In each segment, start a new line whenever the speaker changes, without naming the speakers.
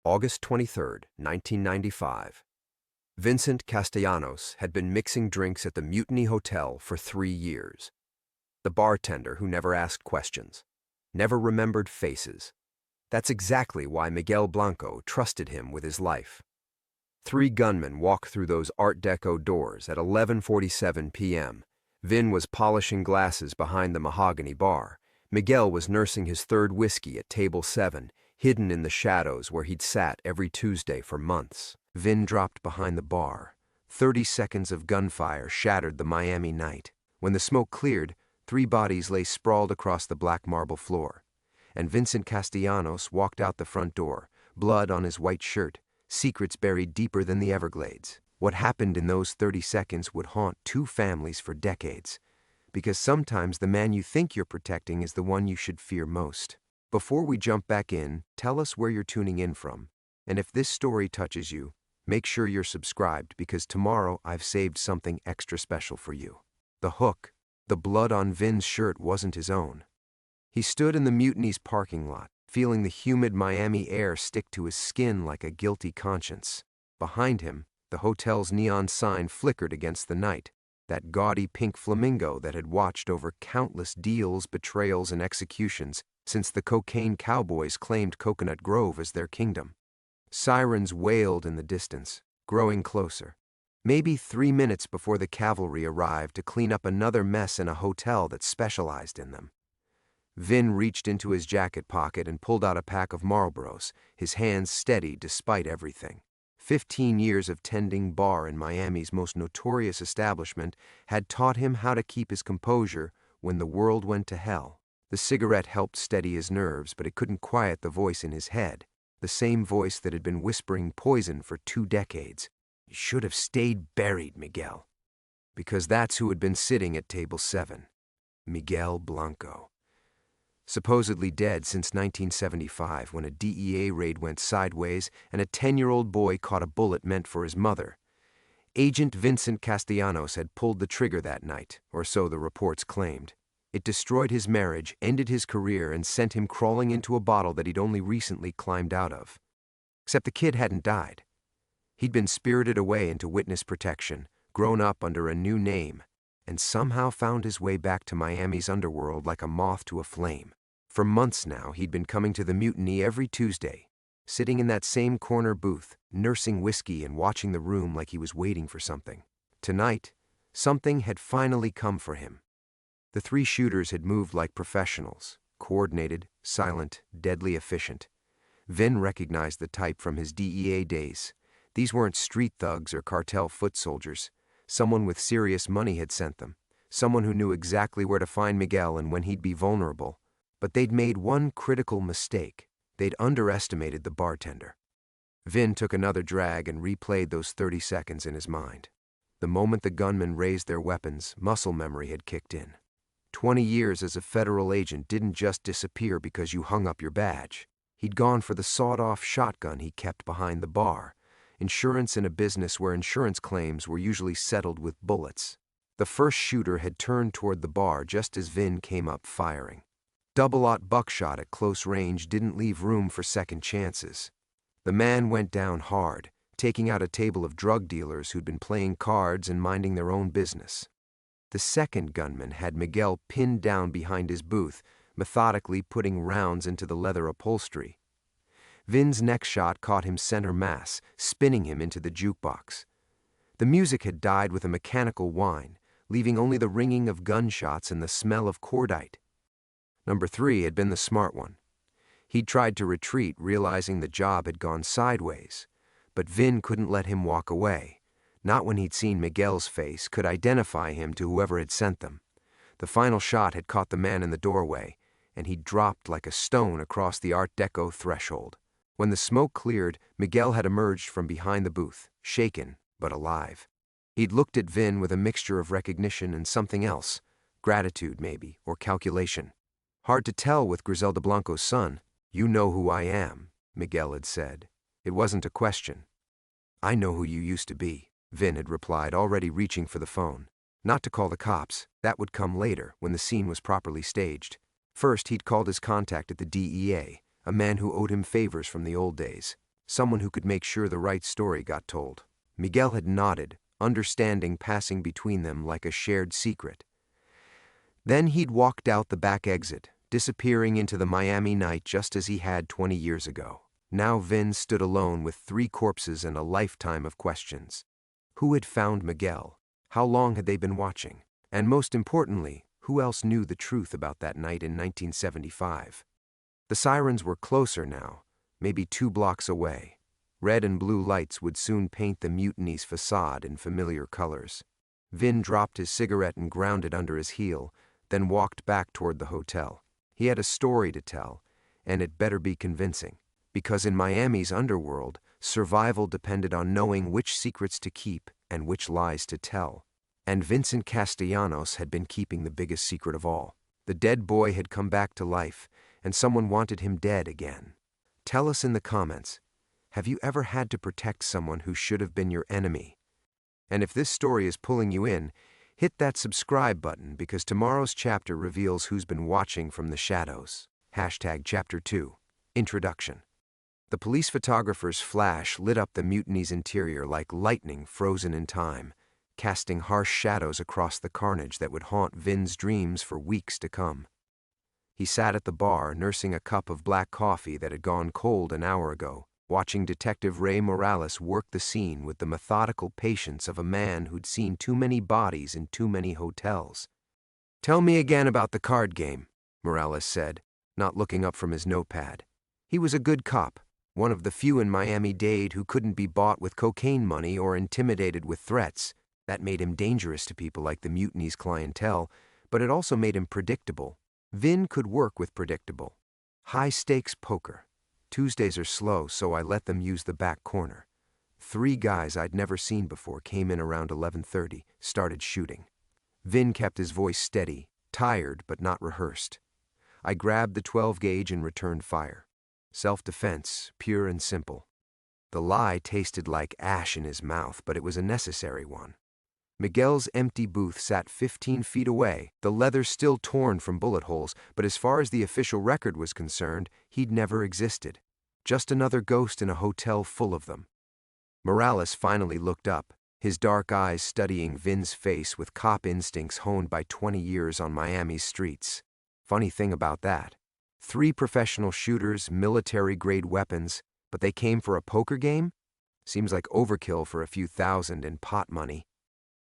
August 23, 1995. Vincent Castellanos had been mixing drinks at the Mutiny Hotel for 3 years. The bartender who never asked questions, never remembered faces. That's exactly why Miguel Blanco trusted him with his life. 3 gunmen walked through those Art Deco doors at 11:47 p.m. Vin was polishing glasses behind the mahogany bar. Miguel was nursing his third whiskey at table 7, hidden in the shadows where he'd sat every Tuesday for months. Vin dropped behind the bar. 30 seconds of gunfire shattered the Miami night. When the smoke cleared, 3 bodies lay sprawled across the black marble floor. And Vincent Castellanos walked out the front door, blood on his white shirt, secrets buried deeper than the Everglades. What happened in those 30 seconds would haunt 2 families for decades, because sometimes the man you think you're protecting is the one you should fear most. Before we jump back in, tell us where you're tuning in from, and if this story touches you, make sure you're subscribed because tomorrow I've saved something extra special for you. The hook. The blood on Vin's shirt wasn't his own. He stood in the Mutiny's parking lot, feeling the humid Miami air stick to his skin like a guilty conscience. Behind him, the hotel's neon sign flickered against the night, that gaudy pink flamingo that had watched over countless deals, betrayals, and executions since the cocaine cowboys claimed Coconut Grove as their kingdom. Sirens wailed in the distance, growing closer. Maybe 3 minutes before the cavalry arrived to clean up another mess in a hotel that specialized in them. Vin reached into his jacket pocket and pulled out a pack of Marlboros, his hands steady despite everything. 15 years of tending bar in Miami's most notorious establishment had taught him how to keep his composure when the world went to hell. The cigarette helped steady his nerves, but it couldn't quiet the voice in his head, the same voice that had been whispering poison for 2 decades. You should have stayed buried, Miguel. Because that's who had been sitting at table 7. Miguel Blanco. Supposedly dead since 1975 when a DEA raid went sideways and a 10-year-old boy caught a bullet meant for his mother. Agent Vincent Castellanos had pulled the trigger that night, or so the reports claimed. It destroyed his marriage, ended his career, and sent him crawling into a bottle that he'd only recently climbed out of. Except the kid hadn't died. He'd been spirited away into witness protection, grown up under a new name, and somehow found his way back to Miami's underworld like a moth to a flame. For months now, he'd been coming to the Mutiny every Tuesday, sitting in that same corner booth, nursing whiskey and watching the room like he was waiting for something. Tonight, something had finally come for him. The 3 shooters had moved like professionals, coordinated, silent, deadly efficient. Vin recognized the type from his DEA days. These weren't street thugs or cartel foot soldiers. Someone with serious money had sent them. Someone who knew exactly where to find Miguel and when he'd be vulnerable. But they'd made one critical mistake. They'd underestimated the bartender. Vin took another drag and replayed those 30 seconds in his mind. The moment the gunmen raised their weapons, muscle memory had kicked in. 20 years as a federal agent didn't just disappear because you hung up your badge. He'd gone for the sawed-off shotgun he kept behind the bar. Insurance in a business where insurance claims were usually settled with bullets. The first shooter had turned toward the bar just as Vin came up firing. Double-aught buckshot at close range didn't leave room for second chances. The man went down hard, taking out a table of drug dealers who'd been playing cards and minding their own business. The second gunman had Miguel pinned down behind his booth, methodically putting rounds into the leather upholstery. Vin's next shot caught him center mass, spinning him into the jukebox. The music had died with a mechanical whine, leaving only the ringing of gunshots and the smell of cordite. Number 3 had been the smart one. He'd tried to retreat, realizing the job had gone sideways. But Vin couldn't let him walk away. Not when he'd seen Miguel's face, could identify him to whoever had sent them. The final shot had caught the man in the doorway, and he dropped like a stone across the Art Deco threshold. When the smoke cleared, Miguel had emerged from behind the booth, shaken but alive. He'd looked at Vin with a mixture of recognition and something else, gratitude maybe, or calculation. Hard to tell with Griselda Blanco's son. You know who I am, Miguel had said. It wasn't a question. I know who you used to be, Vin had replied, already reaching for the phone. Not to call the cops, that would come later, when the scene was properly staged. First, he'd called his contact at the DEA, a man who owed him favors from the old days. Someone who could make sure the right story got told. Miguel had nodded, understanding passing between them like a shared secret. Then he'd walked out the back exit, disappearing into the Miami night just as he had 20 years ago. Now Vin stood alone with 3 corpses and a lifetime of questions. Who had found Miguel? How long had they been watching? And most importantly, who else knew the truth about that night in 1975? The sirens were closer now, maybe 2 blocks away. Red and blue lights would soon paint the Mutiny's facade in familiar colors. Vin dropped his cigarette and ground it under his heel, then walked back toward the hotel. He had a story to tell, and it better be convincing, because in Miami's underworld, survival depended on knowing which secrets to keep and which lies to tell. And Vincent Castellanos had been keeping the biggest secret of all. The dead boy had come back to life, and someone wanted him dead again. Tell us in the comments, have you ever had to protect someone who should have been your enemy? And if this story is pulling you in, hit that subscribe button because tomorrow's chapter reveals who's been watching from the shadows. #Chapter 2. Introduction. The police photographer's flash lit up the Mutiny's interior like lightning frozen in time, casting harsh shadows across the carnage that would haunt Vin's dreams for weeks to come. He sat at the bar, nursing a cup of black coffee that had gone cold an hour ago, watching Detective Ray Morales work the scene with the methodical patience of a man who'd seen too many bodies in too many hotels. "Tell me again about the card game," Morales said, not looking up from his notepad. He was a good cop, one of the few in Miami-Dade who couldn't be bought with cocaine money or intimidated with threats. That made him dangerous to people like the Mutiny's clientele, but it also made him predictable. Vin could work with predictable. High-stakes poker. Tuesdays are slow, so I let them use the back corner. 3 guys I'd never seen before came in around 11:30, started shooting. Vin kept his voice steady, tired but not rehearsed. I grabbed the 12 gauge and returned fire. Self-defense, pure and simple. The lie tasted like ash in his mouth, but it was a necessary one. Miguel's empty booth sat 15 feet away, the leather still torn from bullet holes, but as far as the official record was concerned, he'd never existed. Just another ghost in a hotel full of them. Morales finally looked up, his dark eyes studying Vin's face with cop instincts honed by 20 years on Miami's streets. Funny thing about that. 3 professional shooters, military-grade weapons, but they came for a poker game? Seems like overkill for a few thousand in pot money.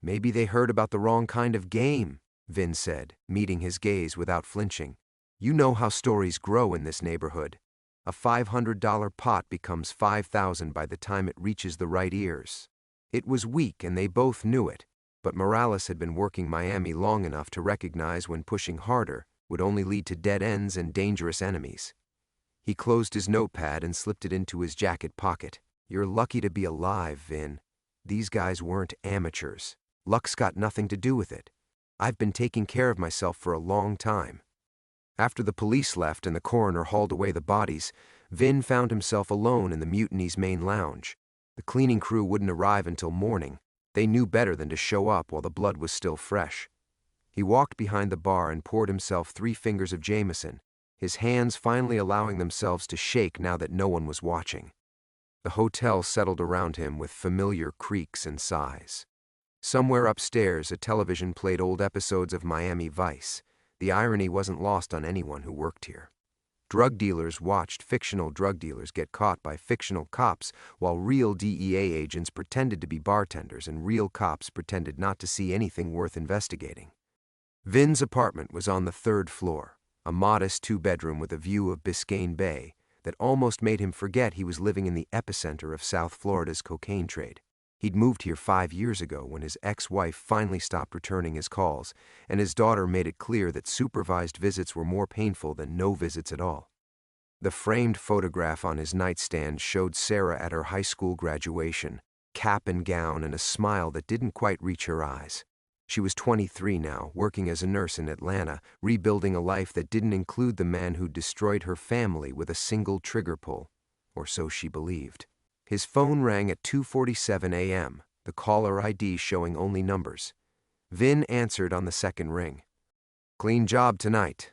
"Maybe they heard about the wrong kind of game," Vin said, meeting his gaze without flinching. "You know how stories grow in this neighborhood. A $500 pot becomes $5,000 by the time it reaches the right ears." It was weak and they both knew it, but Morales had been working Miami long enough to recognize when pushing harder would only lead to dead ends and dangerous enemies. He closed his notepad and slipped it into his jacket pocket. "You're lucky to be alive, Vin. These guys weren't amateurs. Luck's got nothing to do with it. I've been taking care of myself for a long time." After the police left and the coroner hauled away the bodies, Vin found himself alone in the Mutiny's main lounge. The cleaning crew wouldn't arrive until morning. They knew better than to show up while the blood was still fresh. He walked behind the bar and poured himself 3 fingers of Jameson, his hands finally allowing themselves to shake now that no one was watching. The hotel settled around him with familiar creaks and sighs. Somewhere upstairs, a television played old episodes of Miami Vice. The irony wasn't lost on anyone who worked here. Drug dealers watched fictional drug dealers get caught by fictional cops, while real DEA agents pretended to be bartenders and real cops pretended not to see anything worth investigating. Vin's apartment was on the 3rd floor, a modest 2-bedroom with a view of Biscayne Bay that almost made him forget he was living in the epicenter of South Florida's cocaine trade. He'd moved here 5 years ago when his ex-wife finally stopped returning his calls, and his daughter made it clear that supervised visits were more painful than no visits at all. The framed photograph on his nightstand showed Sarah at her high school graduation, cap and gown and a smile that didn't quite reach her eyes. She was 23 now, working as a nurse in Atlanta, rebuilding a life that didn't include the man who destroyed her family with a single trigger pull, or so she believed. His phone rang at 2:47 a.m., the caller ID showing only numbers. Vin answered on the 2nd ring. "Clean job tonight."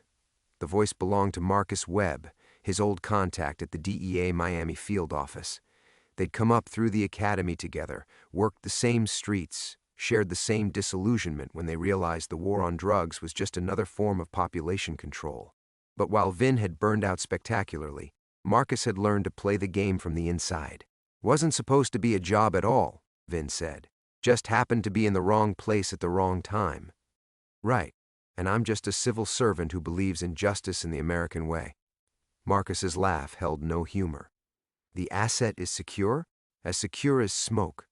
The voice belonged to Marcus Webb, his old contact at the DEA Miami field office. They'd come up through the academy together, worked the same streets, shared the same disillusionment when they realized the war on drugs was just another form of population control. But while Vin had burned out spectacularly, Marcus had learned to play the game from the inside. Wasn't supposed to be a job at all, Vin said. Just happened to be in the wrong place at the wrong time. Right, and I'm just a civil servant who believes in justice in the American way. Marcus's laugh held no humor. The asset is secure? As secure as smoke.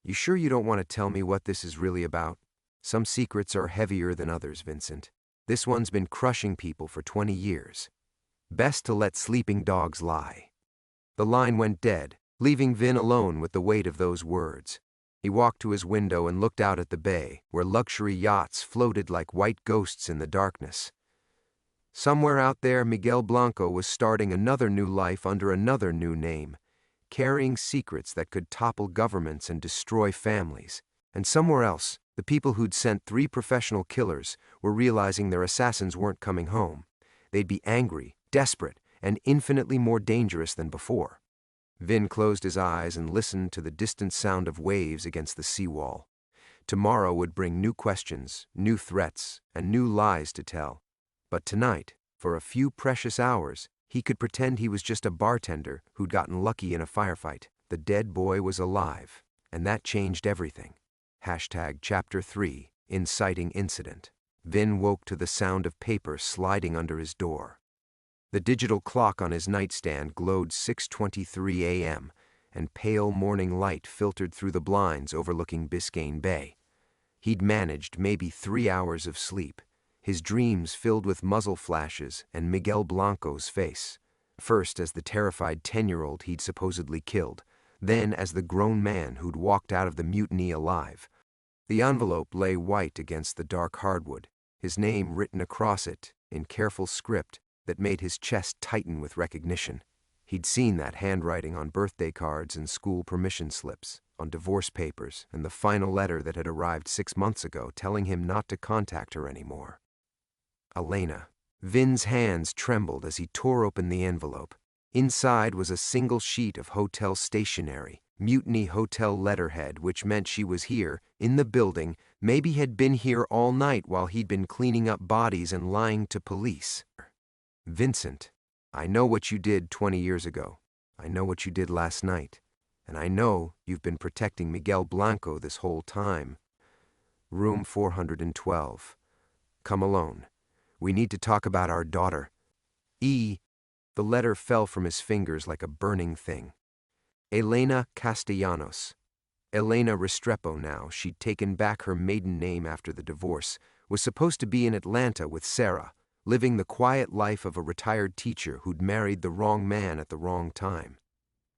You sure you don't want to tell me what this is really about? Some secrets are heavier than others, Vincent. This one's been crushing people for 20 years. Best to let sleeping dogs lie. The line went dead, leaving Vin alone with the weight of those words. He walked to his window and looked out at the bay, where luxury yachts floated like white ghosts in the darkness. Somewhere out there, Miguel Blanco was starting another new life under another new name, carrying secrets that could topple governments and destroy families. And somewhere else, the people who'd sent 3 professional killers were realizing their assassins weren't coming home. They'd be angry, desperate, and infinitely more dangerous than before. Vin closed his eyes and listened to the distant sound of waves against the seawall. Tomorrow would bring new questions, new threats, and new lies to tell. But tonight, for a few precious hours, he could pretend he was just a bartender who'd gotten lucky in a firefight. The dead boy was alive, and that changed everything. Chapter 3, Inciting Incident. Vin woke to the sound of paper sliding under his door. The digital clock on his nightstand glowed 6:23 a.m., and pale morning light filtered through the blinds overlooking Biscayne Bay. He'd managed maybe 3 hours of sleep, his dreams filled with muzzle flashes and Miguel Blanco's face. First as the terrified 10-year-old he'd supposedly killed, then as the grown man who'd walked out of the mutiny alive. The envelope lay white against the dark hardwood, his name written across it in careful script that made his chest tighten with recognition. He'd seen that handwriting on birthday cards and school permission slips, on divorce papers, and the final letter that had arrived 6 months ago telling him not to contact her anymore. Elena. Vin's hands trembled as he tore open the envelope. Inside was a single sheet of hotel stationery, Mutiny Hotel letterhead, which meant she was here, in the building, maybe had been here all night while he'd been cleaning up bodies and lying to police. Vincent, I know what you did 20 years ago. I know what you did last night. And I know you've been protecting Miguel Blanco this whole time. Room 412. Come alone. We need to talk about our daughter. The letter fell from his fingers like a burning thing. Elena Castellanos. Elena Restrepo now, she'd taken back her maiden name after the divorce, was supposed to be in Atlanta with Sarah, living the quiet life of a retired teacher who'd married the wrong man at the wrong time.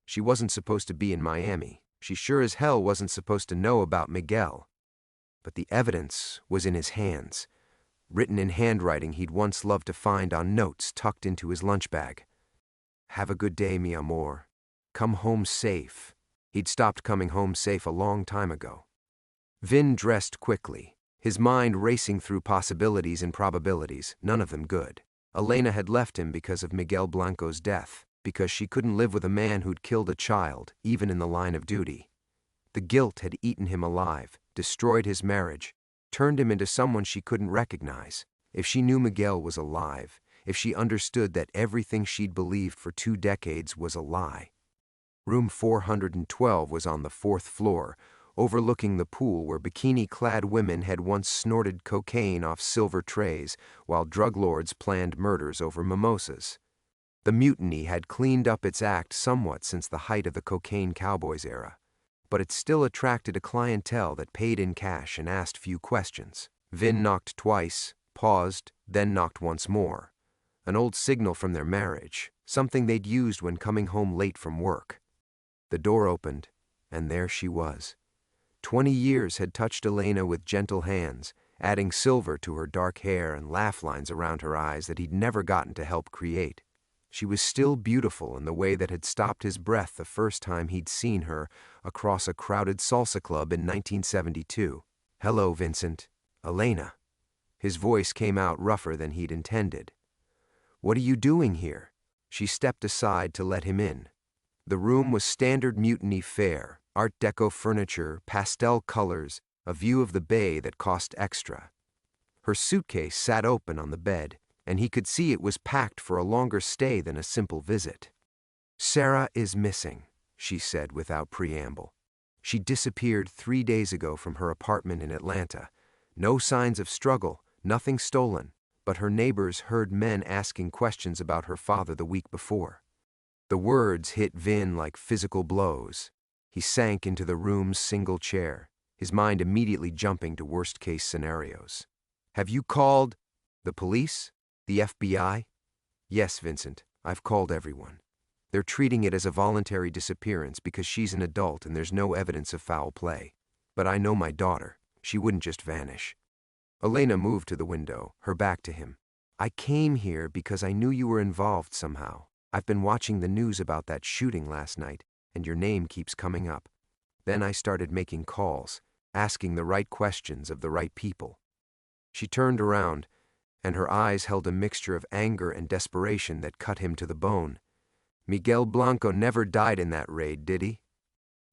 She wasn't supposed to be in Miami. She sure as hell wasn't supposed to know about Miguel. But the evidence was in his hands, written in handwriting he'd once loved to find on notes tucked into his lunch bag. Have a good day, mi amor. Come home safe. He'd stopped coming home safe a long time ago. Vin dressed quickly, his mind racing through possibilities and probabilities, none of them good. Elena had left him because of Miguel Blanco's death, because she couldn't live with a man who'd killed a child, even in the line of duty. The guilt had eaten him alive, destroyed his marriage, turned him into someone she couldn't recognize. If she knew Miguel was alive, if she understood that everything she'd believed for 2 decades was a lie. Room 412 was on the 4th floor, overlooking the pool where bikini-clad women had once snorted cocaine off silver trays while drug lords planned murders over mimosas. The mutiny had cleaned up its act somewhat since the height of the cocaine cowboys era, but it still attracted a clientele that paid in cash and asked few questions. Vin knocked twice, paused, then knocked once more. An old signal from their marriage, something they'd used when coming home late from work. The door opened, and there she was. 20 years had touched Elena with gentle hands, adding silver to her dark hair and laugh lines around her eyes that he'd never gotten to help create. She was still beautiful in the way that had stopped his breath the first time he'd seen her across a crowded salsa club in 1972. Hello, Vincent. Elena. His voice came out rougher than he'd intended. What are you doing here? She stepped aside to let him in. The room was standard Mutiny fare, Art Deco furniture, pastel colors, a view of the bay that cost extra. Her suitcase sat open on the bed, and he could see it was packed for a longer stay than a simple visit. "Sarah is missing," she said without preamble. "She disappeared 3 days ago from her apartment in Atlanta. No signs of struggle, nothing stolen, but her neighbors heard men asking questions about her father the week before." The words hit Vin like physical blows. He sank into the room's single chair, his mind immediately jumping to worst-case scenarios. "Have you called the police? The FBI?" "Yes, Vincent, I've called everyone. They're treating it as a voluntary disappearance because she's an adult and there's no evidence of foul play. But I know my daughter. She wouldn't just vanish." Elena moved to the window, her back to him. "I came here because I knew you were involved somehow. I've been watching the news about that shooting last night, and your name keeps coming up. Then I started making calls, asking the right questions of the right people." She turned around, and her eyes held a mixture of anger and desperation that cut him to the bone. "Miguel Blanco never died in that raid, did he?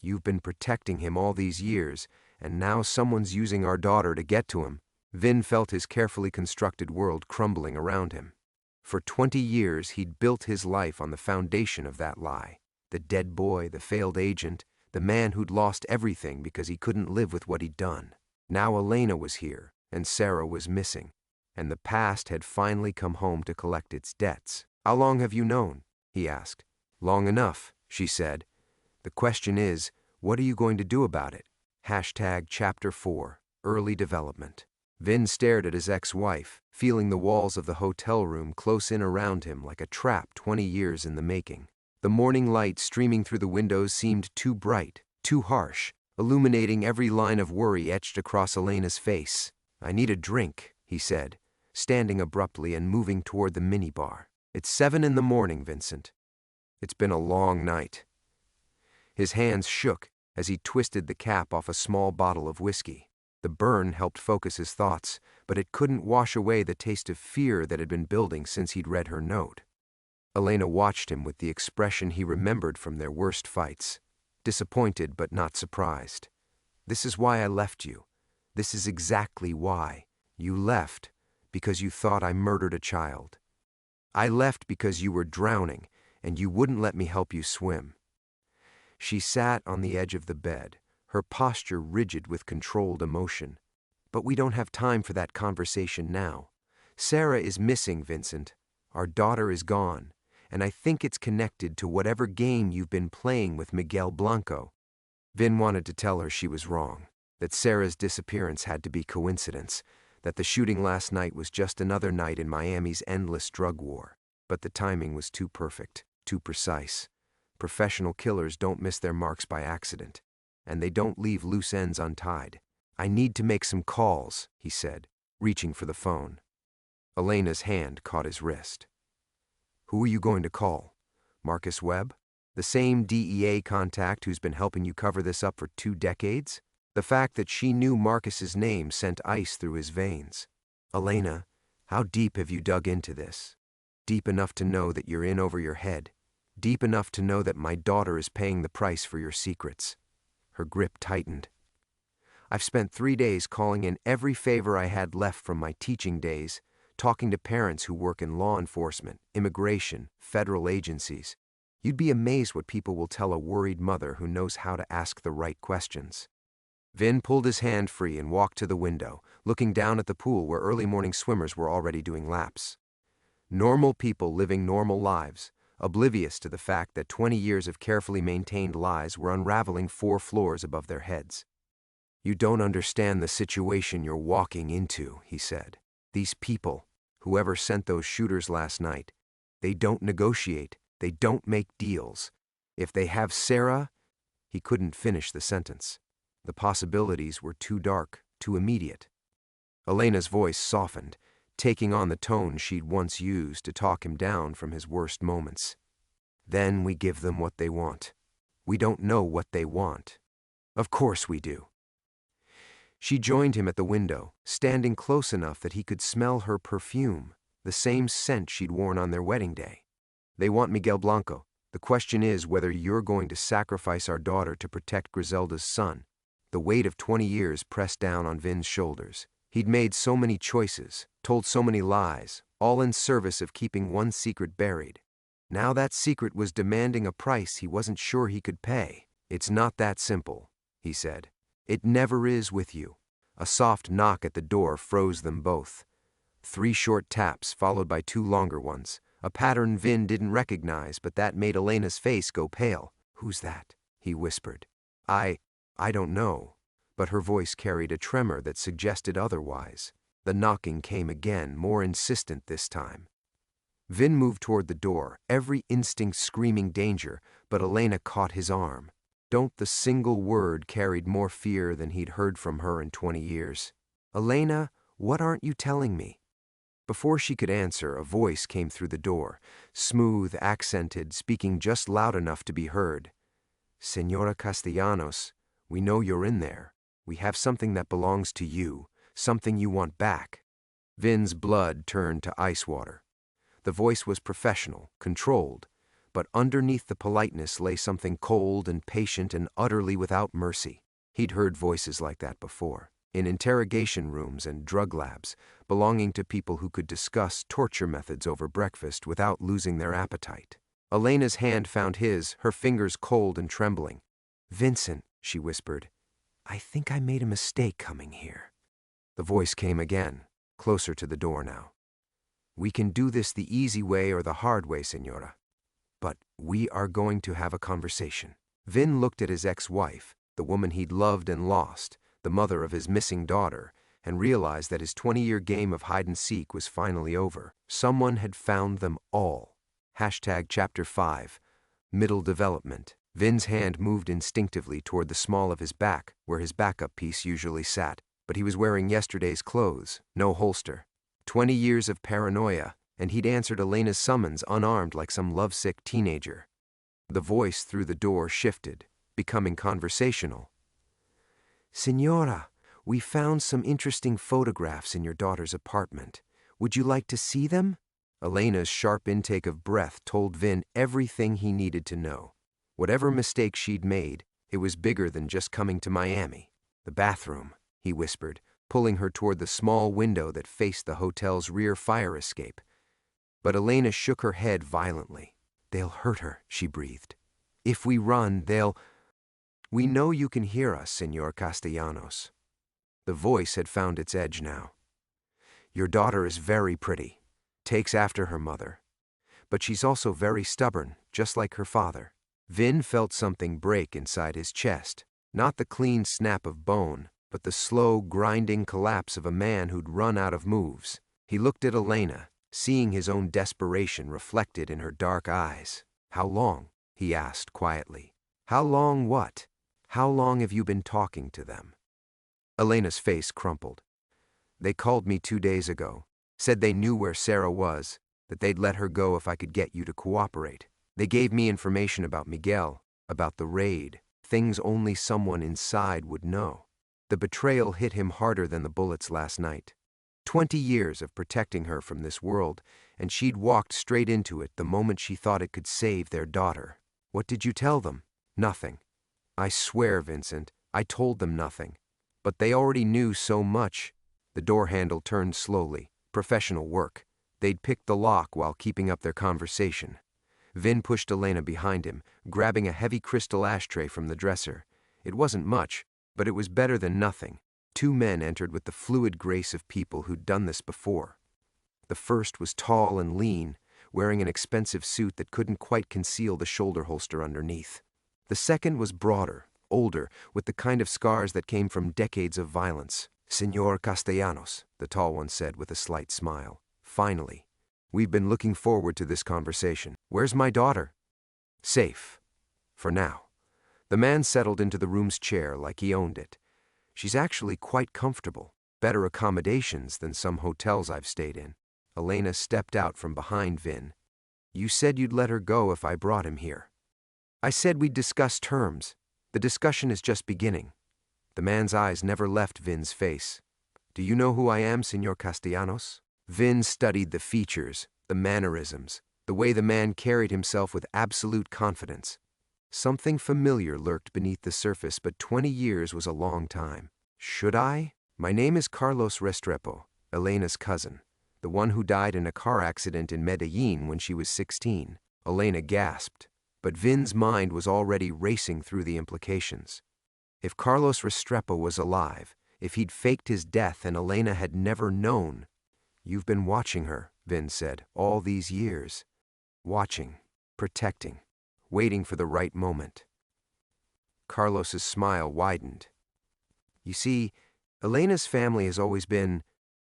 You've been protecting him all these years, and now someone's using our daughter to get to him." Vin felt his carefully constructed world crumbling around him. For 20 years, he'd built his life on the foundation of that lie. The dead boy, the failed agent, the man who'd lost everything because he couldn't live with what he'd done. Now Elena was here, and Sarah was missing, and the past had finally come home to collect its debts. "How long have you known?" he asked. "Long enough," she said. "The question is, what are you going to do about it?" Chapter 4, Early Development. Vin stared at his ex-wife, feeling the walls of the hotel room close in around him like a trap 20 years in the making. The morning light streaming through the windows seemed too bright, too harsh, illuminating every line of worry etched across Elena's face. "I need a drink," he said, standing abruptly and moving toward the minibar. "It's 7 in the morning, Vincent. It's been a long night." His hands shook as he twisted the cap off a small bottle of whiskey. The burn helped focus his thoughts, but it couldn't wash away the taste of fear that had been building since he'd read her note. Elena watched him with the expression he remembered from their worst fights, disappointed but not surprised. "This is why I left you. This is exactly why. You left because you thought I murdered a child. I left because you were drowning, and you wouldn't let me help you swim." She sat on the edge of the bed, her posture rigid with controlled emotion. "But we don't have time for that conversation now. Sarah is missing, Vincent. Our daughter is gone, and I think it's connected to whatever game you've been playing with Miguel Blanco." Vin wanted to tell her she was wrong, that Sarah's disappearance had to be coincidence, that the shooting last night was just another night in Miami's endless drug war. But the timing was too perfect, too precise. Professional killers don't miss their marks by accident, and they don't leave loose ends untied. "I need to make some calls," he said, reaching for the phone. Elena's hand caught his wrist. "Who are you going to call? Marcus Webb? The same DEA contact who's been helping you cover this up for 2 decades? The fact that she knew Marcus's name sent ice through his veins. "Elena, how deep have you dug into this? Deep enough to know that you're in over your head. Deep enough to know that my daughter is paying the price for your secrets." Her grip tightened. "I've spent 3 days calling in every favor I had left from my teaching days, talking to parents who work in law enforcement, immigration, federal agencies. You'd be amazed what people will tell a worried mother who knows how to ask the right questions." Vin pulled his hand free and walked to the window, looking down at the pool where early morning swimmers were already doing laps. Normal people living normal lives, oblivious to the fact that 20 years of carefully maintained lies were unraveling 4 floors above their heads. "You don't understand the situation you're walking into," he said. "These people, whoever sent those shooters last night, they don't negotiate, they don't make deals. If they have Sarah—" He couldn't finish the sentence. The possibilities were too dark, too immediate. Elena's voice softened, taking on the tone she'd once used to talk him down from his worst moments. "Then we give them what they want. We don't know what they want. Of course we do." She joined him at the window, standing close enough that he could smell her perfume, the same scent she'd worn on their wedding day. "They want Miguel Blanco. The question is whether you're going to sacrifice our daughter to protect Griselda's son." The weight of 20 years pressed down on Vin's shoulders. He'd made so many choices, told so many lies, all in service of keeping one secret buried. Now that secret was demanding a price he wasn't sure he could pay. "It's not that simple," he said. "It never is with you." A soft knock at the door froze them both. 3 short taps followed by 2 longer ones, a pattern Vin didn't recognize, but that made Elena's face go pale. "Who's that?" he whispered. I don't know," but her voice carried a tremor that suggested otherwise. The knocking came again, more insistent this time. Vin moved toward the door, every instinct screaming danger, but Elena caught his arm. Don't. The single word carried more fear than he'd heard from her in 20 years. "Elena, what aren't you telling me?" Before she could answer, a voice came through the door, smooth, accented, speaking just loud enough to be heard. "Señora Castellanos, we know you're in there. We have something that belongs to you, something you want back." Vin's blood turned to ice water. The voice was professional, controlled, but underneath the politeness lay something cold and patient and utterly without mercy. He'd heard voices like that before, in interrogation rooms and drug labs, belonging to people who could discuss torture methods over breakfast without losing their appetite. Elena's hand found his, her fingers cold and trembling. "Vincent," she whispered, "I think I made a mistake coming here." The voice came again, closer to the door now. "We can do this the easy way or the hard way, señora. But we are going to have a conversation." Vin looked at his ex-wife, the woman he'd loved and lost, the mother of his missing daughter, and realized that his 20-year game of hide-and-seek was finally over. Someone had found them all. Chapter 5, Middle Development. Vin's hand moved instinctively toward the small of his back, where his backup piece usually sat, but he was wearing yesterday's clothes, no holster. 20 years of paranoia, and he'd answered Elena's summons unarmed like some lovesick teenager. The voice through the door shifted, becoming conversational. "Señora, we found some interesting photographs in your daughter's apartment. Would you like to see them?" Elena's sharp intake of breath told Vin everything he needed to know. Whatever mistake she'd made, it was bigger than just coming to Miami. "The bathroom," he whispered, pulling her toward the small window that faced the hotel's rear fire escape. But Elena shook her head violently. "They'll hurt her," she breathed. "If we run, they'll—" "We know you can hear us, Señor Castellanos." The voice had found its edge now. "Your daughter is very pretty, takes after her mother. But she's also very stubborn, just like her father." Vin felt something break inside his chest, not the clean snap of bone, but the slow, grinding collapse of a man who'd run out of moves. He looked at Elena, seeing his own desperation reflected in her dark eyes. "How long?" he asked quietly. "How long what? How long have you been talking to them?" Elena's face crumpled. "They called me 2 days ago, said they knew where Sarah was, that they'd let her go if I could get you to cooperate. They gave me information about Miguel, about the raid, things only someone inside would know." The betrayal hit him harder than the bullets last night. 20 years of protecting her from this world, and she'd walked straight into it the moment she thought it could save their daughter. "What did you tell them?" "Nothing. I swear, Vincent, I told them nothing. But they already knew so much." The door handle turned slowly. Professional work. They'd picked the lock while keeping up their conversation. Vin pushed Elena behind him, grabbing a heavy crystal ashtray from the dresser. It wasn't much, but it was better than nothing. 2 men entered with the fluid grace of people who'd done this before. The first was tall and lean, wearing an expensive suit that couldn't quite conceal the shoulder holster underneath. The second was broader, older, with the kind of scars that came from decades of violence. "Señor Castellanos," the tall one said with a slight smile. "Finally. We've been looking forward to this conversation. Where's my daughter?" "Safe. For now." The man settled into the room's chair like he owned it. "She's actually quite comfortable. Better accommodations than some hotels I've stayed in." Elena stepped out from behind Vin. "You said you'd let her go if I brought him here." "I said we'd discuss terms. The discussion is just beginning." The man's eyes never left Vin's face. "Do you know who I am, Señor Castellanos?" Vin studied the features, the mannerisms, the way the man carried himself with absolute confidence. Something familiar lurked beneath the surface, but 20 years was a long time. Should I? My name is Carlos Restrepo, Elena's cousin, the one who died in a car accident in Medellin when she was 16. Elena gasped, but Vin's mind was already racing through the implications. If Carlos Restrepo was alive, if he'd faked his death and Elena had never known. You've been watching her, Vin said, all these years. Watching, protecting, waiting for the right moment. Carlos's smile widened. You see, Elena's family has always been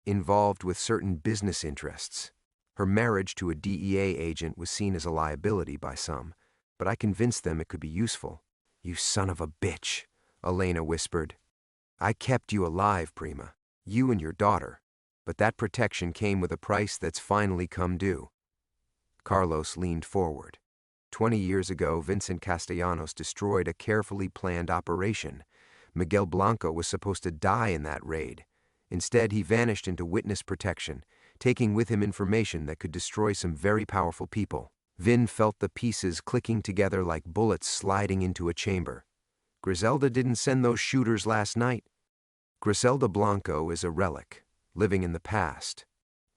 involved with certain business interests. Her marriage to a DEA agent was seen as a liability by some, but I convinced them it could be useful. You son of a bitch, Elena whispered. I kept you alive, Prima, you and your daughter, but that protection came with a price that's finally come due. Carlos leaned forward. 20 years ago, Vincent Castellanos destroyed a carefully planned operation. Miguel Blanco was supposed to die in that raid. Instead, he vanished into witness protection, taking with him information that could destroy some very powerful people. Vin felt the pieces clicking together like bullets sliding into a chamber. Griselda didn't send those shooters last night. Griselda Blanco is a relic, living in the past.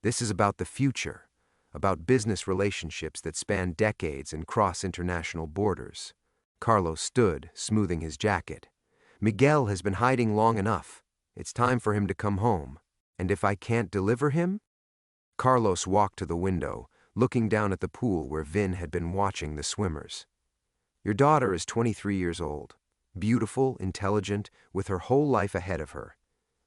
This is about the future, about business relationships that span decades and cross international borders. Carlos stood, smoothing his jacket. Miguel has been hiding long enough. It's time for him to come home. And if I can't deliver him? Carlos walked to the window, looking down at the pool where Vin had been watching the swimmers. Your daughter is 23 years old. Beautiful, intelligent, with her whole life ahead of her.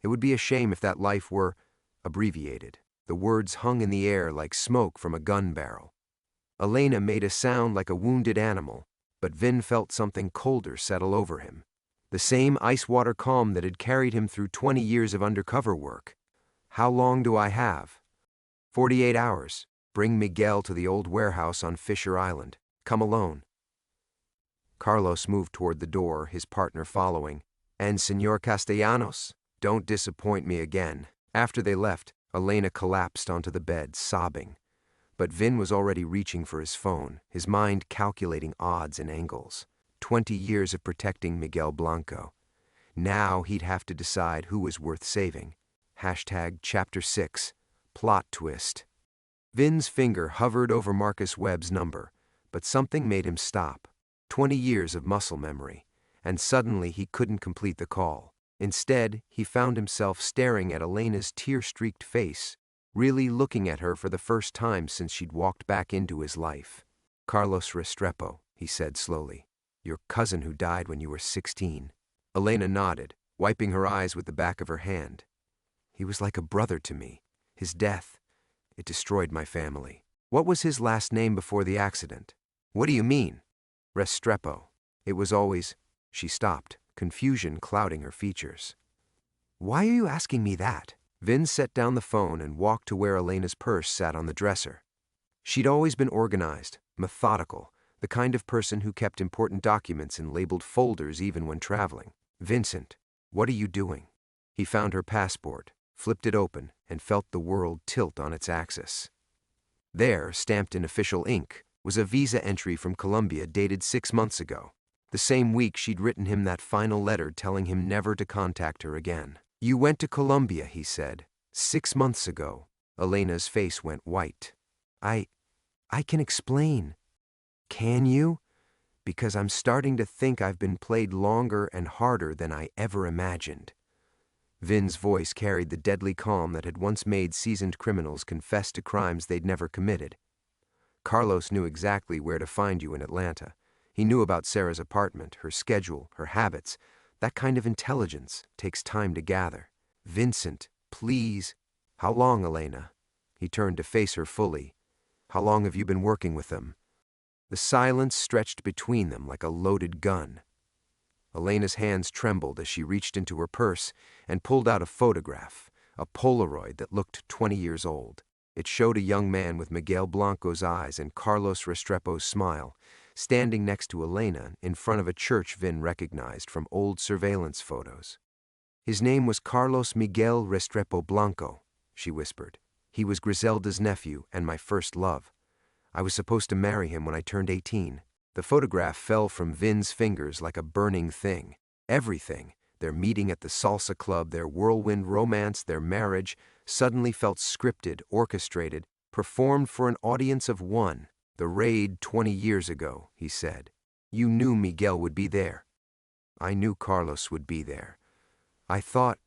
It would be a shame if that life were abbreviated. The words hung in the air like smoke from a gun barrel. Elena made a sound like a wounded animal, but Vin felt something colder settle over him. The same ice-water calm that had carried him through 20 years of undercover work. How long do I have? 48 hours. Bring Miguel to the old warehouse on Fisher Island. Come alone. Carlos moved toward the door, his partner following. And Señor Castellanos, don't disappoint me again. After they left, Elena collapsed onto the bed, sobbing. But Vin was already reaching for his phone, his mind calculating odds and angles. 20 years of protecting Miguel Blanco. Now he'd have to decide who was worth saving. Hashtag Chapter 6. Plot twist. Vin's finger hovered over Marcus Webb's number, but something made him stop. 20 years of muscle memory, and suddenly he couldn't complete the call. Instead, he found himself staring at Elena's tear-streaked face, really looking at her for the first time since she'd walked back into his life. Carlos Restrepo, he said slowly. Your cousin who died when you were 16. Elena nodded, wiping her eyes with the back of her hand. He was like a brother to me. His death, it destroyed my family. What was his last name before the accident? What do you mean? Restrepo. It was always... She stopped, confusion clouding her features. Why are you asking me that? Vin set down the phone and walked to where Elena's purse sat on the dresser. She'd always been organized, methodical, the kind of person who kept important documents in labeled folders even when traveling. Vincent, what are you doing? He found her passport, flipped it open, and felt the world tilt on its axis. There, stamped in official ink, was a visa entry from Colombia dated 6 months ago. The same week she'd written him that final letter telling him never to contact her again. You went to Colombia, he said, 6 months ago. Elena's face went white. I can explain. Can you? Because I'm starting to think I've been played longer and harder than I ever imagined. Vin's voice carried the deadly calm that had once made seasoned criminals confess to crimes they'd never committed. Carlos knew exactly where to find you in Atlanta. He knew about Sarah's apartment, her schedule, her habits. That kind of intelligence takes time to gather. Vincent, please. How long, Elena? He turned to face her fully. How long have you been working with them? The silence stretched between them like a loaded gun. Elena's hands trembled as she reached into her purse and pulled out a photograph, a Polaroid that looked 20 years old. It showed a young man with Miguel Blanco's eyes and Carlos Restrepo's smile, standing next to Elena in front of a church Vin recognized from old surveillance photos. His name was Carlos Miguel Restrepo Blanco, she whispered. He was Griselda's nephew and my first love. I was supposed to marry him when I turned 18. The photograph fell from Vin's fingers like a burning thing. Everything, their meeting at the salsa club, their whirlwind romance, their marriage, suddenly felt scripted, orchestrated, performed for an audience of one. The raid 20 years ago, he said. You knew Miguel would be there. I knew Carlos would be there. I thought...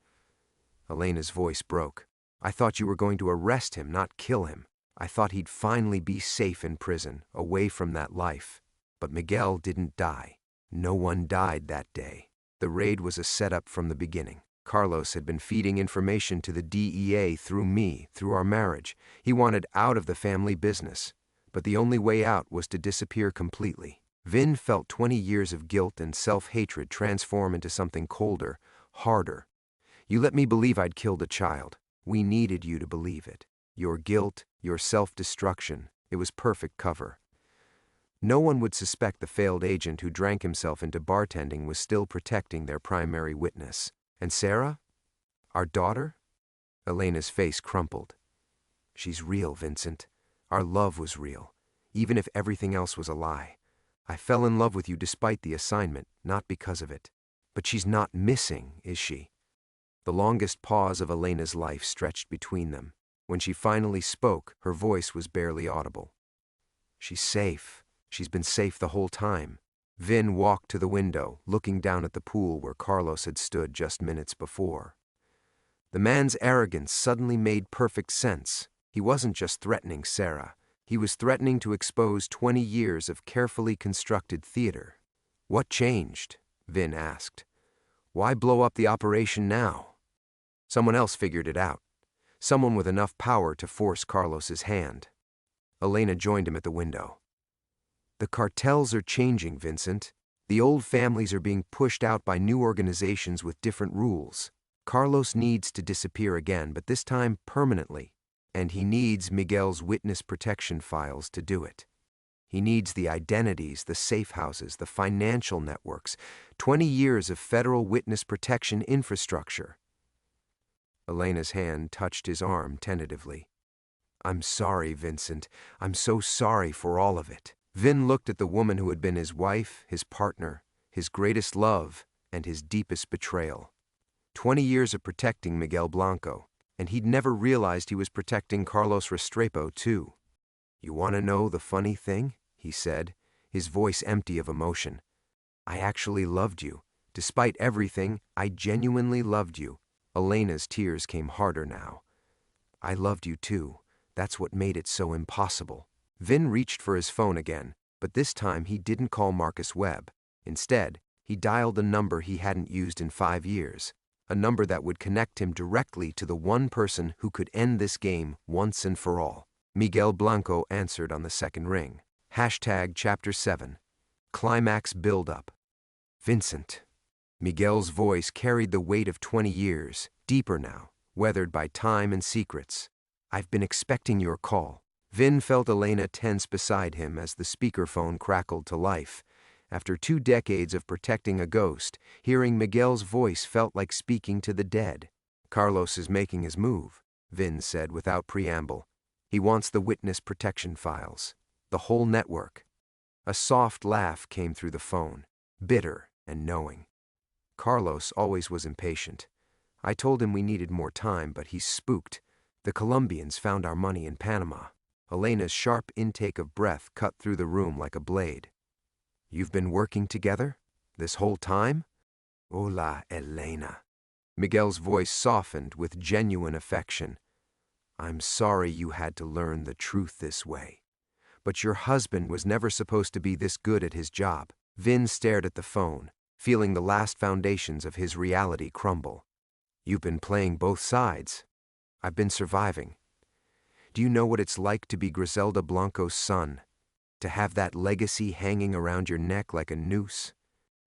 Elena's voice broke. I thought you were going to arrest him, not kill him. I thought he'd finally be safe in prison, away from that life. But Miguel didn't die. No one died that day. The raid was a setup from the beginning. Carlos had been feeding information to the DEA through me, through our marriage. He wanted out of the family business. But the only way out was to disappear completely. Vin felt 20 years of guilt and self-hatred transform into something colder, harder. You let me believe I'd killed a child. We needed you to believe it. Your guilt, your self-destruction, it was perfect cover. No one would suspect the failed agent who drank himself into bartending was still protecting their primary witness. And Sarah? Our daughter? Elena's face crumpled. She's real, Vincent. Our love was real, even if everything else was a lie. I fell in love with you despite the assignment, not because of it. But she's not missing, is she? The longest pause of Elena's life stretched between them. When she finally spoke, her voice was barely audible. She's safe. She's been safe the whole time. Vin walked to the window, looking down at the pool where Carlos had stood just minutes before. The man's arrogance suddenly made perfect sense. He wasn't just threatening Sarah. He was threatening to expose 20 years of carefully constructed theater. What changed? Vin asked. Why blow up the operation now? Someone else figured it out. Someone with enough power to force Carlos's hand. Elena joined him at the window. The cartels are changing, Vincent. The old families are being pushed out by new organizations with different rules. Carlos needs to disappear again, but this time permanently. And he needs Miguel's witness protection files to do it. He needs the identities, the safe houses, the financial networks, 20 years of federal witness protection infrastructure. Elena's hand touched his arm tentatively. I'm sorry, Vincent. I'm so sorry for all of it. Vin looked at the woman who had been his wife, his partner, his greatest love, and his deepest betrayal. 20 years of protecting Miguel Blanco, and he'd never realized he was protecting Carlos Restrepo, too. You want to know the funny thing? He said, his voice empty of emotion. I actually loved you. Despite everything, I genuinely loved you. Elena's tears came harder now. I loved you, too. That's what made it so impossible. Vin reached for his phone again, but this time he didn't call Marcus Webb. Instead, he dialed a number he hadn't used in 5 years, a number that would connect him directly to the one person who could end this game once and for all. Miguel Blanco answered on the second ring. Chapter 7. Climax build-up. Vincent. Miguel's voice carried the weight of 20 years, deeper now, weathered by time and secrets. I've been expecting your call. Vin felt Elena tense beside him as the speakerphone crackled to life. After 2 decades of protecting a ghost, hearing Miguel's voice felt like speaking to the dead. Carlos is making his move, Vin said without preamble. He wants the witness protection files. The whole network. A soft laugh came through the phone, bitter and knowing. Carlos always was impatient. I told him we needed more time, but he's spooked. The Colombians found our money in Panama. Elena's sharp intake of breath cut through the room like a blade. You've been working together? This whole time? Hola, Elena. Miguel's voice softened with genuine affection. I'm sorry you had to learn the truth this way. But your husband was never supposed to be this good at his job. Vin stared at the phone, feeling the last foundations of his reality crumble. You've been playing both sides. I've been surviving. Do you know what it's like to be Griselda Blanco's son? To have that legacy hanging around your neck like a noose?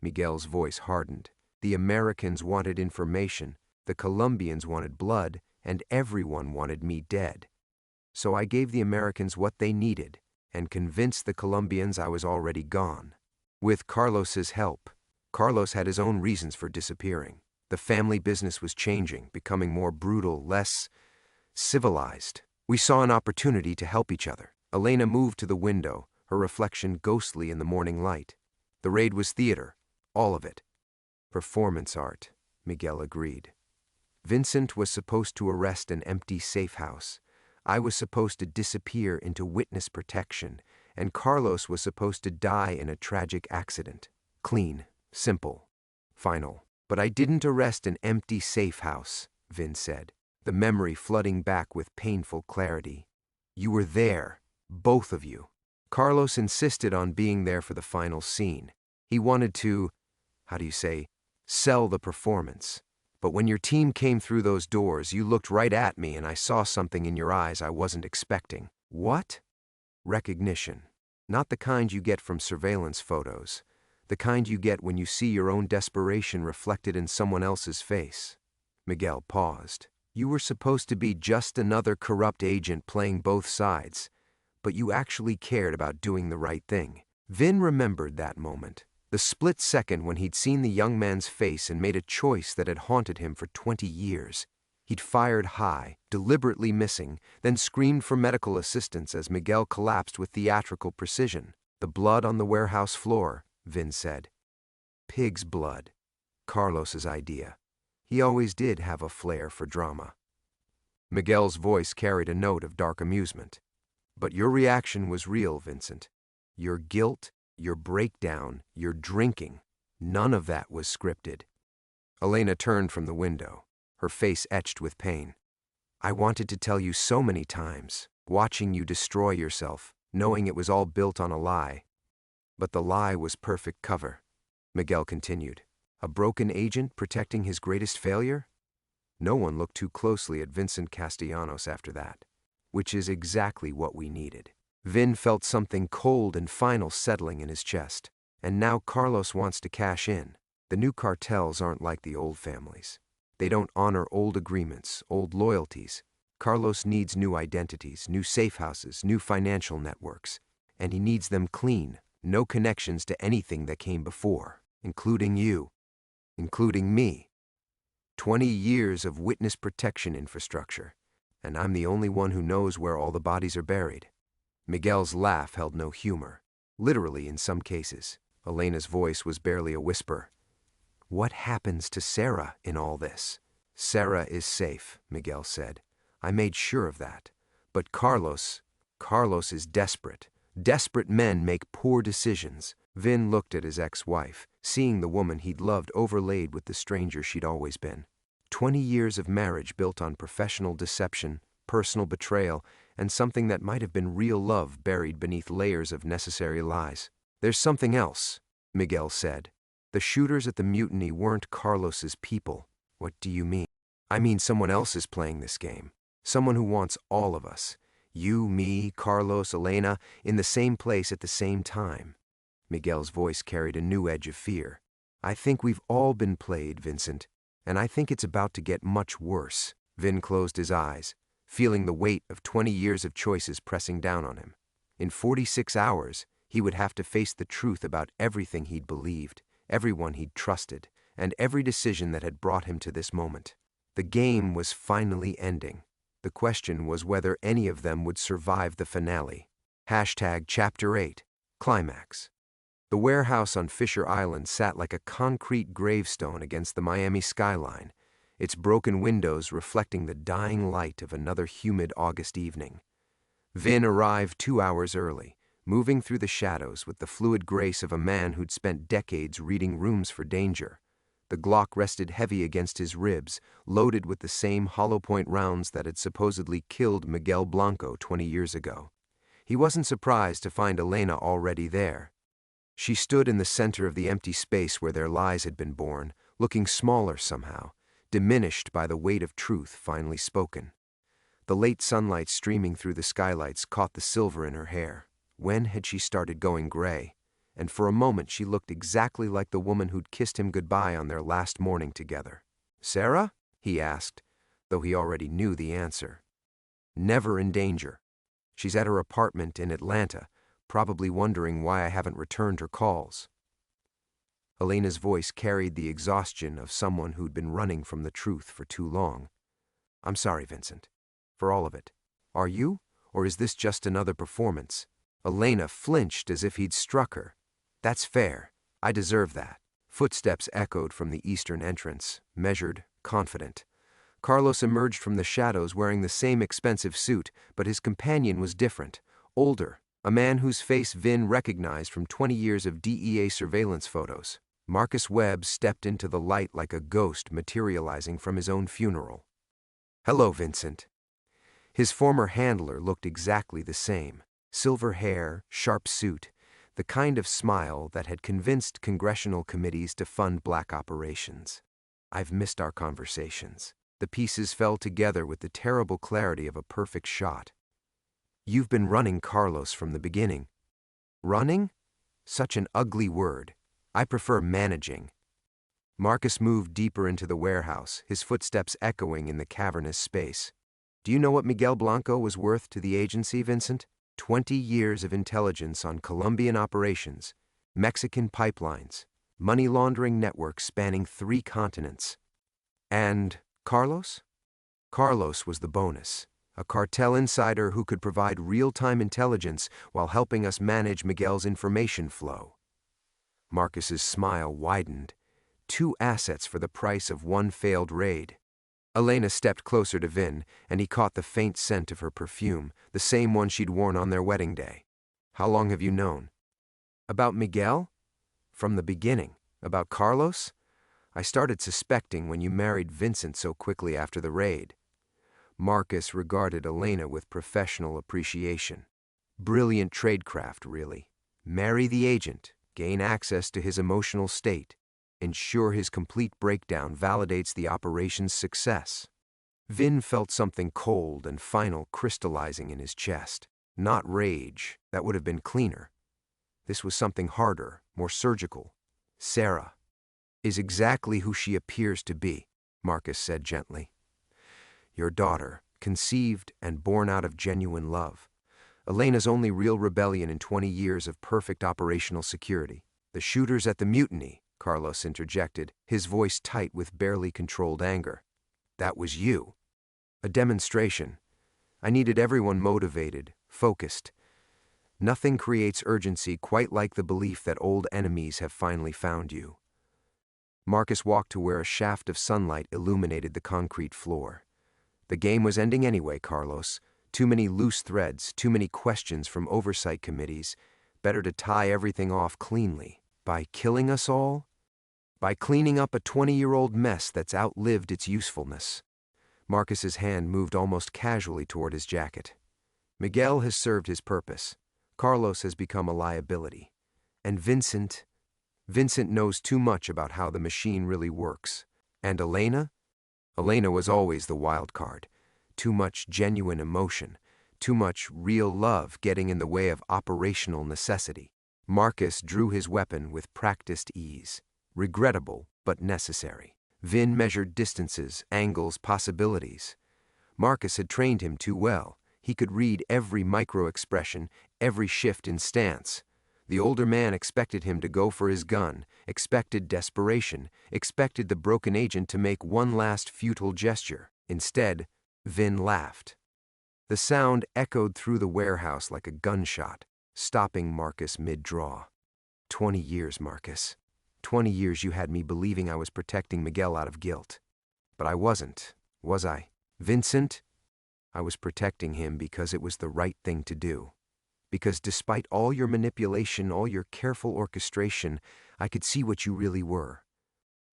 Miguel's voice hardened. The Americans wanted information, the Colombians wanted blood, and everyone wanted me dead. So I gave the Americans what they needed, and convinced the Colombians I was already gone. With Carlos's help. Carlos had his own reasons for disappearing. The family business was changing, becoming more brutal, less civilized. We saw an opportunity to help each other. Elena moved to the window, her reflection ghostly in the morning light. The raid was theater, all of it. Performance art, Miguel agreed. Vincent was supposed to arrest an empty safe house. I was supposed to disappear into witness protection, and Carlos was supposed to die in a tragic accident. Clean, simple, final. But I didn't arrest an empty safe house, Vin said, the memory flooding back with painful clarity. You were there, both of you. Carlos insisted on being there for the final scene. He wanted to, sell the performance. But when your team came through those doors, you looked right at me and I saw something in your eyes I wasn't expecting. What? Recognition. Not the kind you get from surveillance photos. The kind you get when you see your own desperation reflected in someone else's face. Miguel paused. You were supposed to be just another corrupt agent playing both sides, but you actually cared about doing the right thing. Vin remembered that moment, the split second when he'd seen the young man's face and made a choice that had haunted him for 20 years. He'd fired high, deliberately missing, then screamed for medical assistance as Miguel collapsed with theatrical precision. The blood on the warehouse floor, Vin said. Pig's blood. Carlos's idea. He always did have a flair for drama. Miguel's voice carried a note of dark amusement. But your reaction was real, Vincent. Your guilt, your breakdown, your drinking, none of that was scripted. Elena turned from the window, her face etched with pain. I wanted to tell you so many times, watching you destroy yourself, knowing it was all built on a lie. But the lie was perfect cover. Miguel continued. A broken agent protecting his greatest failure? No one looked too closely at Vincent Castellanos after that, which is exactly what we needed. Vin felt something cold and final settling in his chest, and now Carlos wants to cash in. The new cartels aren't like the old families. They don't honor old agreements, old loyalties. Carlos needs new identities, new safe houses, new financial networks, and he needs them clean, no connections to anything that came before, including you, including me. 20 years of witness protection infrastructure, and I'm the only one who knows where all the bodies are buried. Miguel's laugh held no humor, literally in some cases. Elena's voice was barely a whisper. What happens to Sarah in all this? Sarah is safe, Miguel said. I made sure of that. But Carlos is desperate. Desperate men make poor decisions. Vin looked at his ex-wife, seeing the woman he'd loved overlaid with the stranger she'd always been. 20 years of marriage built on professional deception, personal betrayal, and something that might have been real love buried beneath layers of necessary lies. There's something else, Miguel said. The shooters at the Mutiny weren't Carlos's people. What do you mean? I mean someone else is playing this game. Someone who wants all of us. You, me, Carlos, Elena, in the same place at the same time. Miguel's voice carried a new edge of fear. I think we've all been played, Vincent, and I think it's about to get much worse. Vin closed his eyes, feeling the weight of 20 years of choices pressing down on him. In 46 hours, he would have to face the truth about everything he'd believed, everyone he'd trusted, and every decision that had brought him to this moment. The game was finally ending. The question was whether any of them would survive the finale. Chapter 8, Climax. The warehouse on Fisher Island sat like a concrete gravestone against the Miami skyline, its broken windows reflecting the dying light of another humid August evening. Vin arrived 2 hours early, moving through the shadows with the fluid grace of a man who'd spent decades reading Rooms for Danger. The Glock rested heavy against his ribs, loaded with the same hollow-point rounds that had supposedly killed Miguel Blanco 20 years ago. He wasn't surprised to find Elena already there. She stood in the center of the empty space where their lies had been born, looking smaller somehow, diminished by the weight of truth finally spoken. The late sunlight streaming through the skylights caught the silver in her hair. When had she started going gray? And for a moment she looked exactly like the woman who'd kissed him goodbye on their last morning together. Sarah? He asked, though he already knew the answer. Never in danger. She's at her apartment in Atlanta, probably wondering why I haven't returned her calls. Elena's voice carried the exhaustion of someone who'd been running from the truth for too long. I'm sorry, Vincent. For all of it. Are you? Or is this just another performance? Elena flinched as if he'd struck her. That's fair. I deserve that. Footsteps echoed from the eastern entrance, measured, confident. Carlos emerged from the shadows wearing the same expensive suit, but his companion was different, older, a man whose face Vin recognized from 20 years of DEA surveillance photos. Marcus Webb stepped into the light like a ghost materializing from his own funeral. "Hello, Vincent." His former handler looked exactly the same. Silver hair, sharp suit, the kind of smile that had convinced congressional committees to fund black operations. "I've missed our conversations." The pieces fell together with the terrible clarity of a perfect shot. "You've been running Carlos from the beginning." "Running? Such an ugly word. I prefer managing." Marcus moved deeper into the warehouse, his footsteps echoing in the cavernous space. "Do you know what Miguel Blanco was worth to the agency, Vincent? 20 years of intelligence on Colombian operations, Mexican pipelines, money laundering networks spanning 3 continents. And Carlos? Carlos was the bonus, a cartel insider who could provide real-time intelligence while helping us manage Miguel's information flow." Marcus's smile widened. 2 assets for the price of 1 failed raid. Elena stepped closer to Vin, and he caught the faint scent of her perfume, the same one she'd worn on their wedding day. "How long have you known?" "About Miguel? From the beginning. About Carlos? I started suspecting when you married Vincent so quickly after the raid." Marcus regarded Elena with professional appreciation. Brilliant tradecraft, really. Marry the agent, gain access to his emotional state, ensure his complete breakdown validates the operation's success. Vin felt something cold and final crystallizing in his chest. Not rage, that would have been cleaner. This was something harder, more surgical. "Sarah is exactly who she appears to be," Marcus said gently. "Your daughter, conceived and born out of genuine love. Elena's only real rebellion in 20 years of perfect operational security." "The shooters at the Mutiny," Carlos interjected, his voice tight with barely controlled anger. "That was you." "A demonstration. I needed everyone motivated, focused. Nothing creates urgency quite like the belief that old enemies have finally found you." Marcus walked to where a shaft of sunlight illuminated the concrete floor. "The game was ending anyway, Carlos. Too many loose threads, too many questions from oversight committees. Better to tie everything off cleanly. By killing us all? By cleaning up a 20-year-old mess that's outlived its usefulness." Marcus's hand moved almost casually toward his jacket. "Miguel has served his purpose. Carlos has become a liability. And Vincent knows too much about how the machine really works. And Elena? Elena was always the wild card. Too much genuine emotion, too much real love getting in the way of operational necessity." Marcus drew his weapon with practiced ease. Regrettable, but necessary. Vin measured distances, angles, possibilities. Marcus had trained him too well. He could read every micro-expression, every shift in stance. The older man expected him to go for his gun, expected desperation, expected the broken agent to make one last futile gesture. Instead, Vin laughed. The sound echoed through the warehouse like a gunshot, stopping Marcus mid-draw. 20 years, Marcus. 20 years you had me believing I was protecting Miguel out of guilt. But I wasn't, was I? Vincent? I was protecting him because it was the right thing to do. Because despite all your manipulation, all your careful orchestration, I could see what you really were."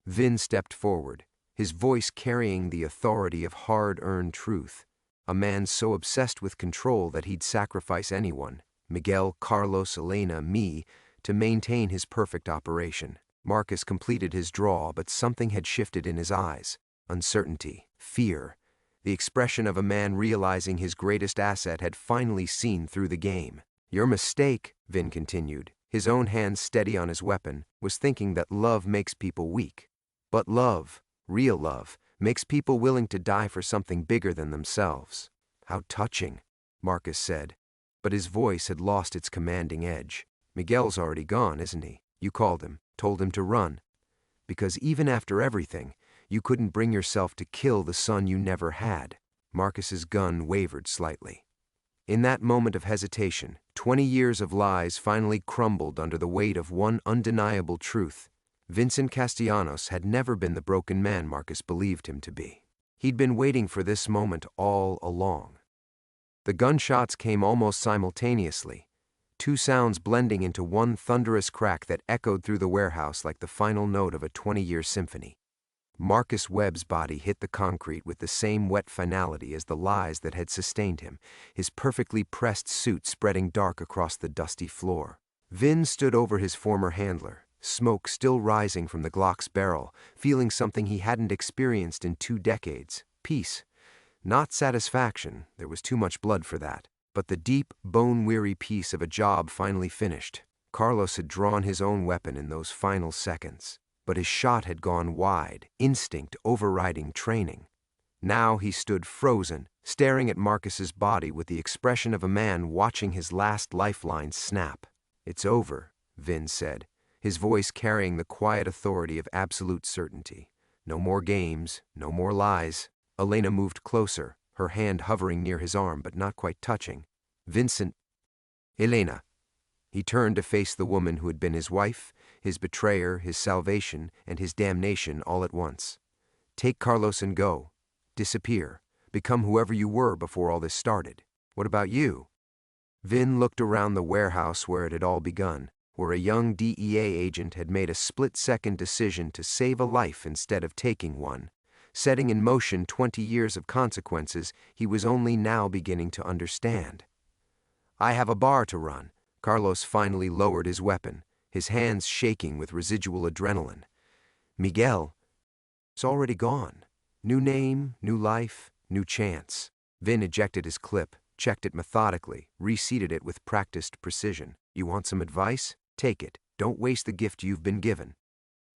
Vin stepped forward, his voice carrying the authority of hard-earned truth. A man so obsessed with control that he'd sacrifice anyone, Miguel, Carlos, Elena, me, to maintain his perfect operation. Marcus completed his draw, but something had shifted in his eyes. Uncertainty, fear, the expression of a man realizing his greatest asset had finally seen through the game. "Your mistake," Vin continued, his own hand steady on his weapon, "was thinking that love makes people weak. But love, real love, makes people willing to die for something bigger than themselves." "How touching," Marcus said, but his voice had lost its commanding edge. "Miguel's already gone, isn't he? You called him, told him to run. Because even after everything, you couldn't bring yourself to kill the son you never had." Marcus's gun wavered slightly. In that moment of hesitation, 20 years of lies finally crumbled under the weight of one undeniable truth. Vincent Castellanos had never been the broken man Marcus believed him to be. He'd been waiting for this moment all along. The gunshots came almost simultaneously, two sounds blending into one thunderous crack that echoed through the warehouse like the final note of a 20-year symphony. Marcus Webb's body hit the concrete with the same wet finality as the lies that had sustained him, his perfectly pressed suit spreading dark across the dusty floor. Vin stood over his former handler, smoke still rising from the Glock's barrel, feeling something he hadn't experienced in 2 decades. Peace. Not satisfaction, there was too much blood for that, but the deep, bone-weary peace of a job finally finished. Carlos had drawn his own weapon in those final seconds, but his shot had gone wide, instinct overriding training. Now he stood frozen, staring at Marcus's body with the expression of a man watching his last lifeline snap. "It's over," Vin said, his voice carrying the quiet authority of absolute certainty. "No more games, no more lies." Elena moved closer, her hand hovering near his arm but not quite touching. "Vincent." "Elena." He turned to face the woman who had been his wife, his betrayer, his salvation, and his damnation all at once. "Take Carlos and go. Disappear. Become whoever you were before all this started. What about you?" Vin looked around the warehouse where it had all begun, where a young DEA agent had made a split-second decision to save a life instead of taking one, setting in motion 20 years of consequences he was only now beginning to understand. "I have a bar to run." Carlos finally lowered his weapon, his hands shaking with residual adrenaline. "Miguel, it's already gone. New name, new life, new chance." Vin ejected his clip, checked it methodically, reseated it with practiced precision. "You want some advice? Take it. Don't waste the gift you've been given."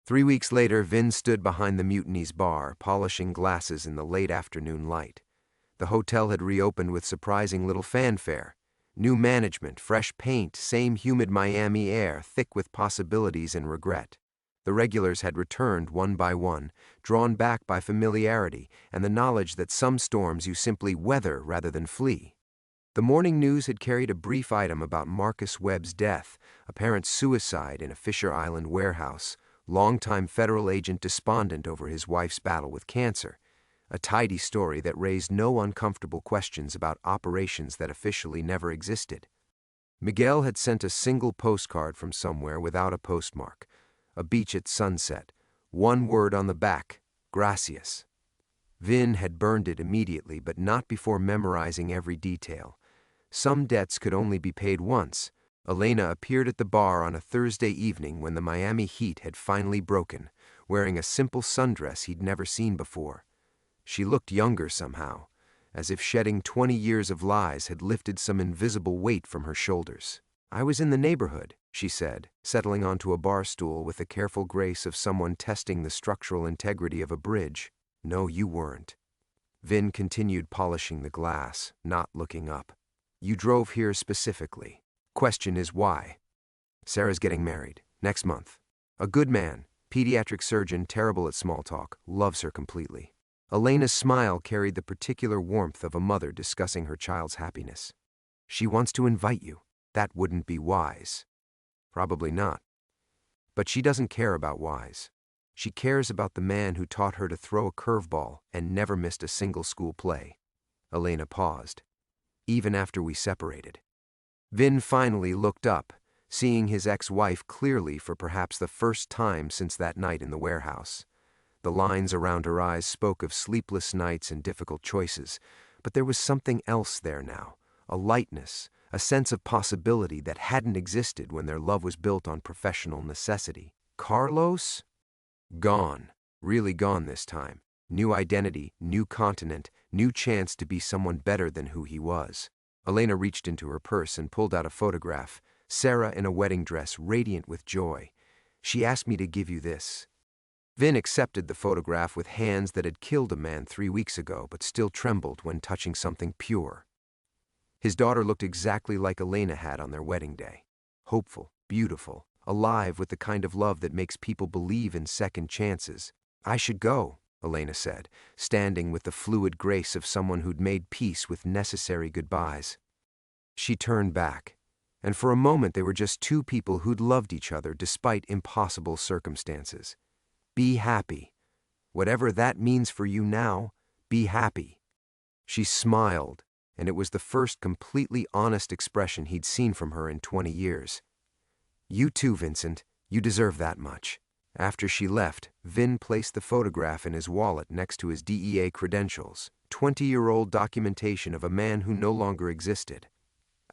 3 weeks later, Vin stood behind the Mutiny's bar, polishing glasses in the late afternoon light. The hotel had reopened with surprising little fanfare. New management, fresh paint, same humid Miami air, thick with possibilities and regret. The regulars had returned one by one, drawn back by familiarity and the knowledge that some storms you simply weather rather than flee. The morning news had carried a brief item about Marcus Webb's death, apparent suicide in a Fisher Island warehouse, longtime federal agent despondent over his wife's battle with cancer. A tidy story that raised no uncomfortable questions about operations that officially never existed. Miguel had sent a single postcard from somewhere without a postmark. A beach at sunset. One word on the back, "Gracias." Vin had burned it immediately, but not before memorizing every detail. Some debts could only be paid once. Elena appeared at the bar on a Thursday evening when the Miami heat had finally broken, wearing a simple sundress he'd never seen before. She looked younger somehow, as if shedding 20 years of lies had lifted some invisible weight from her shoulders. "I was in the neighborhood," she said, settling onto a bar stool with the careful grace of someone testing the structural integrity of a bridge. "No, you weren't." Vin continued polishing the glass, not looking up. "You drove here specifically. Question is why?" "Sarah's getting married, next month. A good man, pediatric surgeon, terrible at small talk, loves her completely." Elena's smile carried the particular warmth of a mother discussing her child's happiness. "She wants to invite you. That wouldn't be wise." "Probably not. But she doesn't care about wise. She cares about the man who taught her to throw a curveball and never missed a single school play." Elena paused. "Even after we separated." Vin finally looked up, seeing his ex-wife clearly for perhaps the first time since that night in the warehouse. The lines around her eyes spoke of sleepless nights and difficult choices, but there was something else there now, a lightness, a sense of possibility that hadn't existed when their love was built on professional necessity. Carlos? Gone. Really gone this time. New identity, new continent, new chance to be someone better than who he was. Elena reached into her purse and pulled out a photograph, Sarah in a wedding dress, radiant with joy. "She asked me to give you this." Vin accepted the photograph with hands that had killed a man 3 weeks ago but still trembled when touching something pure. His daughter looked exactly like Elena had on their wedding day. Hopeful, beautiful, alive with the kind of love that makes people believe in second chances. "I should go," Elena said, standing with the fluid grace of someone who'd made peace with necessary goodbyes. She turned back, and for a moment they were just two people who'd loved each other despite impossible circumstances. Be happy. Whatever that means for you now, be happy. She smiled, and it was the first completely honest expression he'd seen from her in 20 years. You too, Vincent. You deserve that much. After she left, Vin placed the photograph in his wallet next to his DEA credentials, 20-year-old documentation of a man who no longer existed.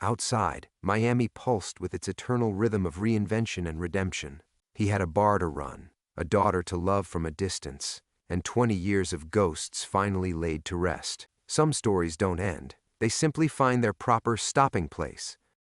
Outside, Miami pulsed with its eternal rhythm of reinvention and redemption. He had a bar to run, a daughter to love from a distance, and 20 years of ghosts finally laid to rest. Some stories don't end. They simply find their proper stopping place.